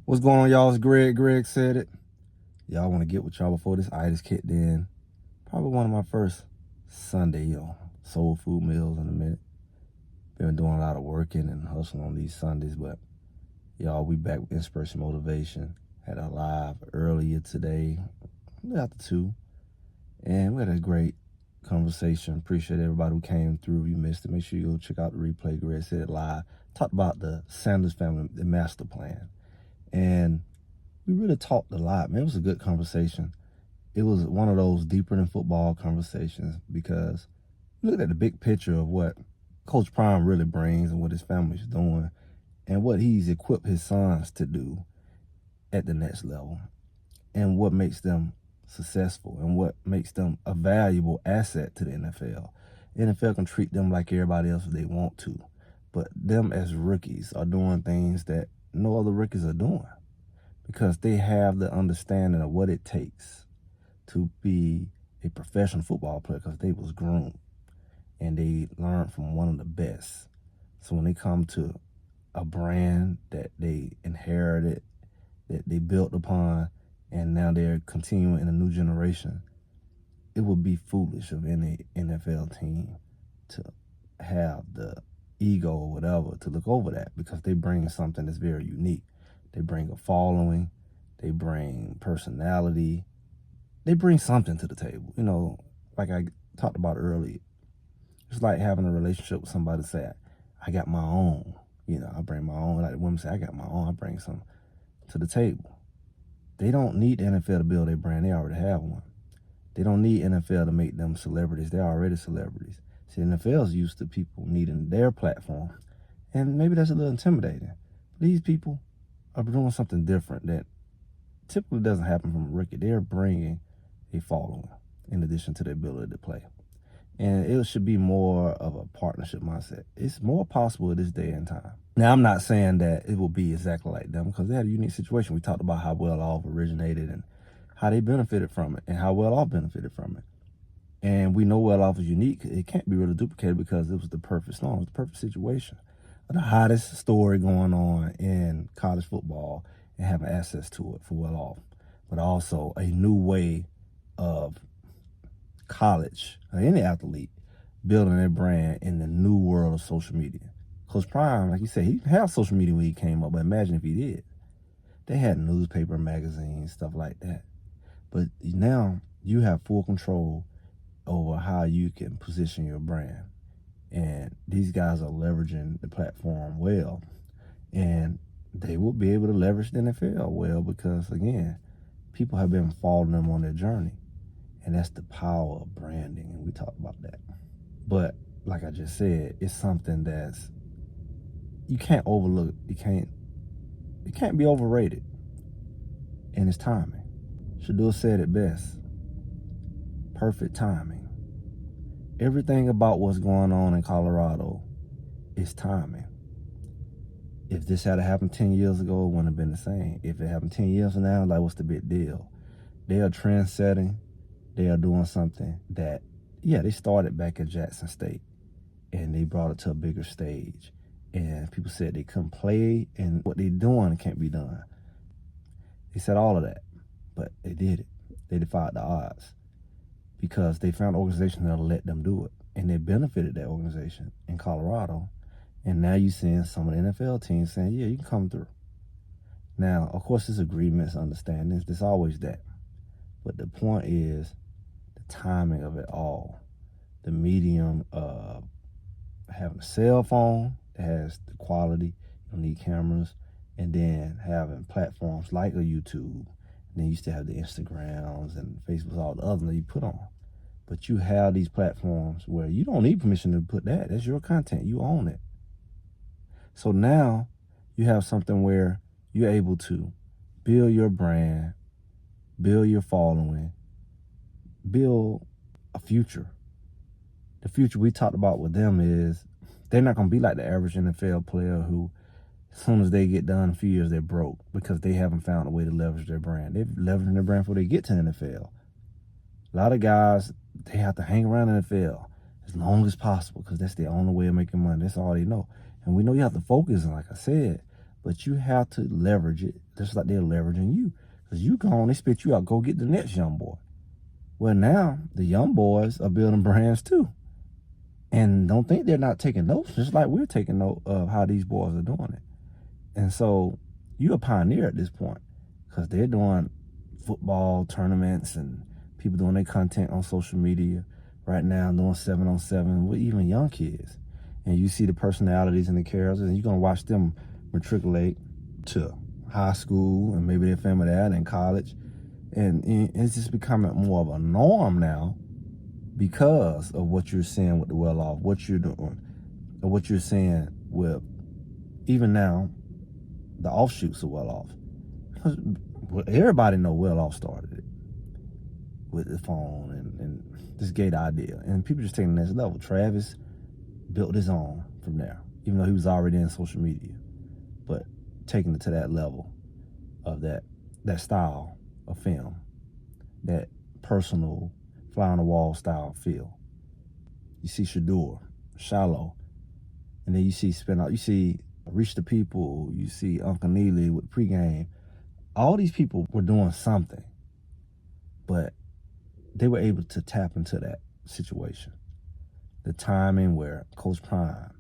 What's going on, y'all? It's Greg. Greg said it. Y'all want to get with y'all before this itis kicked in. Probably one of my first Sunday, soul food meals in a minute. Been doing a lot of working and hustling on these Sundays, but y'all, we back with Inspiration Motivation. Had a live earlier today, after 2, and we had a great conversation. Appreciate everybody who came through. If you missed it, make sure you go check out the replay. Greg said it live. Talked about the Sanders family, the master plan. And we really talked a lot, man. It was a good conversation. It was one of those deeper than football conversations because we looked at the big picture of what Coach Prime really brings and what his family's doing and what he's equipped his sons to do at the next level and what makes them successful and what makes them a valuable asset to the NFL. The NFL can treat them like everybody else if they want to, but them as rookies are doing things that no other rookies are doing, because they have the understanding of what it takes to be a professional football player, because they was groomed and they learned from one of the best. So when they come to a brand that they inherited, that they built upon, and now they're continuing in a new generation, it would be foolish of any NFL team to have the ego or whatever to look over that, because they bring something that's very unique. They bring a following, they bring personality, they bring something to the table. Like I talked about earlier, it's like having a relationship with somebody that say, I got my own. I bring my own. Like the women say, I got my own. I bring some to the table. They don't need the NFL to build their brand. They already have one. They don't need NFL to make them celebrities. They're already celebrities. See, the NFL's used to people needing their platform. And maybe that's a little intimidating. These people are doing something different that typically doesn't happen from a rookie. They're bringing a following in addition to the ability to play. And it should be more of a partnership mindset. It's more possible at this day and time. Now, I'm not saying that it will be exactly like them, because they had a unique situation. We talked about how well off originated and how they benefited from it and how well off benefited from it. And we know well off is unique. It can't be really duplicated because it was the perfect storm. It was the perfect situation. The hottest story going on in college football and having access to it for well off, but also a new way of college or any athlete building their brand in the new world of social media. Coach Prime, like you said, he didn't have social media when he came up, but imagine if he did. They had newspaper, magazines, stuff like that. But now you have full control over how you can position your brand. And these guys are leveraging the platform well. And they will be able to leverage the NFL well because, again, people have been following them on their journey. And that's the power of branding, and we talked about that. But like I just said, it's something that's, you can't overlook. It can't be overrated. And it's timing. Shedeur said it best. Perfect timing. Everything about what's going on in Colorado is timing. If this had happened 10 years ago, it wouldn't have been the same. If it happened 10 years from now, like, what's the big deal? They are trend setting. They are doing something that, they started back at Jackson State and they brought it to a bigger stage. And people said they couldn't play and what they're doing can't be done. They said all of that, but they did it. They defied the odds because they found an organization that'll let them do it. And they benefited that organization in Colorado. And now you're seeing some of the NFL teams saying, yeah, you can come through. Now, of course, there's agreements, understandings. There's always that. But the point is the timing of it all. The medium of having a cell phone that has the quality, you don't need cameras, and then having platforms like a YouTube. And then you used to have the Instagrams and Facebooks, all the other that you put on. But you have these platforms where you don't need permission to put that. That's your content. You own it. So now you have something where you're able to build your brand, build your following, build a future. The future we talked about with them is they're not going to be like the average NFL player who, as soon as they get done a few years, they're broke because they haven't found a way to leverage their brand. They're leveraging their brand before they get to the NFL. A lot of guys, they have to hang around the NFL as long as possible because that's the only way of making money. That's all they know. And we know you have to focus, like I said, but you have to leverage it just like they're leveraging you. Because you gone, they spit you out, go get the next young boy. Well, now the young boys are building brands too. And don't think they're not taking notes, just like we're taking note of how these boys are doing it. And so you're a pioneer at this point, because they're doing football tournaments and people doing their content on social media right now, doing 7-on-7 with even young kids. And you see the personalities and the characters, and you're going to watch them matriculate to high school and maybe their family that in college. And it's just becoming more of a norm now because of what you're seeing with the well-off, what you're doing, or what you're seeing with, even now, the offshoots of well-off. Everybody know well-off started it with the phone and this gate idea. And people just taking the next level. Travis built his own from there, even though he was already in social media. But taking it to that level of that style of film, that personal fly on the wall style feel. You see Shedeur, Shallow, and then you see Spin Out, you see Reach the People, you see Uncle Neely with Pregame. All these people were doing something, but they were able to tap into that situation. The timing where Coach Prime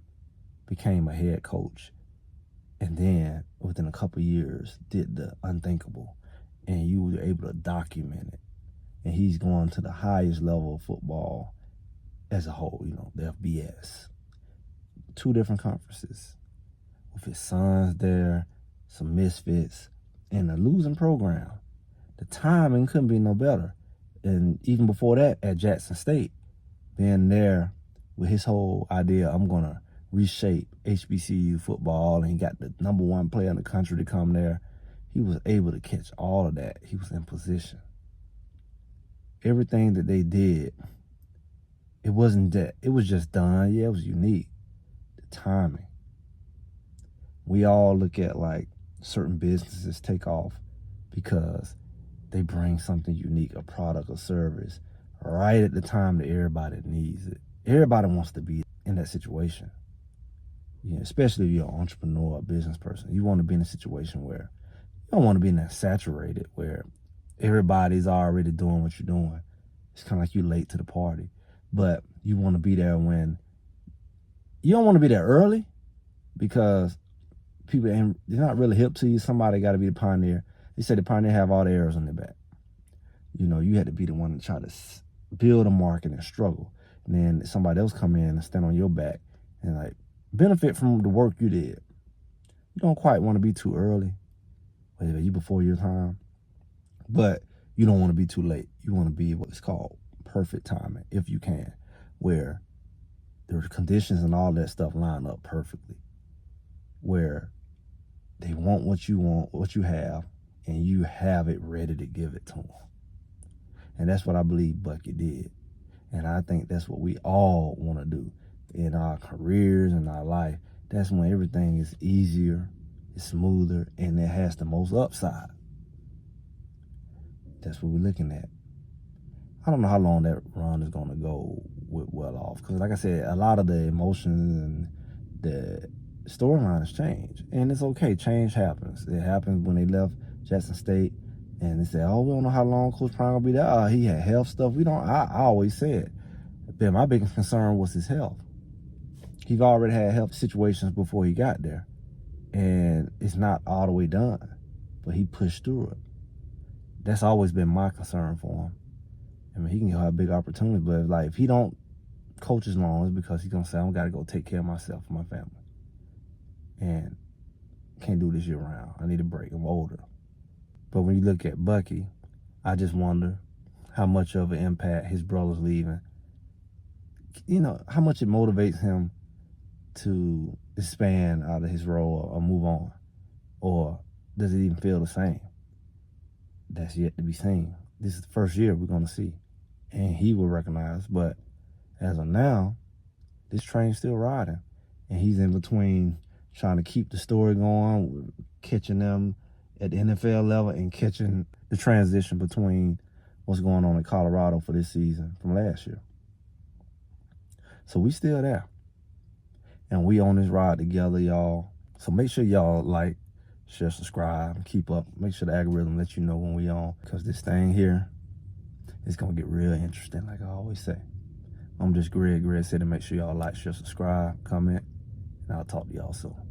became a head coach, and then within a couple of years did the unthinkable, and you were able to document it. And he's going to the highest level of football as a whole, the FBS. 2 different conferences with his sons there, some misfits, and a losing program. The timing couldn't be no better. And even before that, at Jackson State, being there with his whole idea, I'm going to reshape HBCU football, and he got the #1 player in the country to come there. He was able to catch all of that. He was in position. Everything that they did, it wasn't that. It was just done. Yeah, it was unique. The timing. We all look at like certain businesses take off because they bring something unique, a product or service, right at the time that everybody needs it. Everybody wants to be in that situation. Especially if you're an entrepreneur or business person. You want to be in a situation where you don't want to be in that saturated where everybody's already doing what you're doing. It's kind of like you're late to the party. But you want to be there when you don't want to be there early, because people they're not really hip to you. Somebody got to be the pioneer. They say the pioneer have all the arrows on their back. You had to be the one to try to build a market and struggle. And then somebody else come in and stand on your back and like benefit from the work you did. You don't quite want to be too early. Whether you before your time. But you don't want to be too late. You want to be what's called perfect timing, if you can, where the conditions and all that stuff line up perfectly, where they want, what you have, and you have it ready to give it to them. And that's what I believe Bucky did. And I think that's what we all want to do in our careers and our life. That's when everything is easier, it's smoother, and it has the most upside. That's what we're looking at. I don't know how long that run is going to go with well-off, because like I said, a lot of the emotions and the storyline has changed, and it's okay. Change happens. It happened when they left Jackson State, and they said, "Oh, we don't know how long Coach Prime will be there." He had health stuff. We don't. I always said that my biggest concern was his health. He's already had health situations before he got there, and it's not all the way done, but he pushed through it. That's always been my concern for him. I mean, he can have big opportunities, but if he don't coach as long, it's because he's gonna say, "I gotta go take care of myself and my family, and can't do this year round. I need a break. I'm older." But when you look at Bucky, I just wonder how much of an impact his brother's leaving. How much it motivates him to expand out of his role or move on, or does it even feel the same? That's yet to be seen. This is the first year we're going to see, and he will recognize. But as of now, this train's still riding, and he's in between trying to keep the story going, catching them at the NFL level and catching the transition between what's going on in Colorado for this season from last year. So we still there, and we on this ride together, y'all. So make sure y'all like, share, subscribe, keep up. Make sure the algorithm lets you know when we on, because this thing here is gonna get real interesting, like I always say. I'm just Greg said to make sure y'all like, share, subscribe, comment, and I'll talk to y'all soon.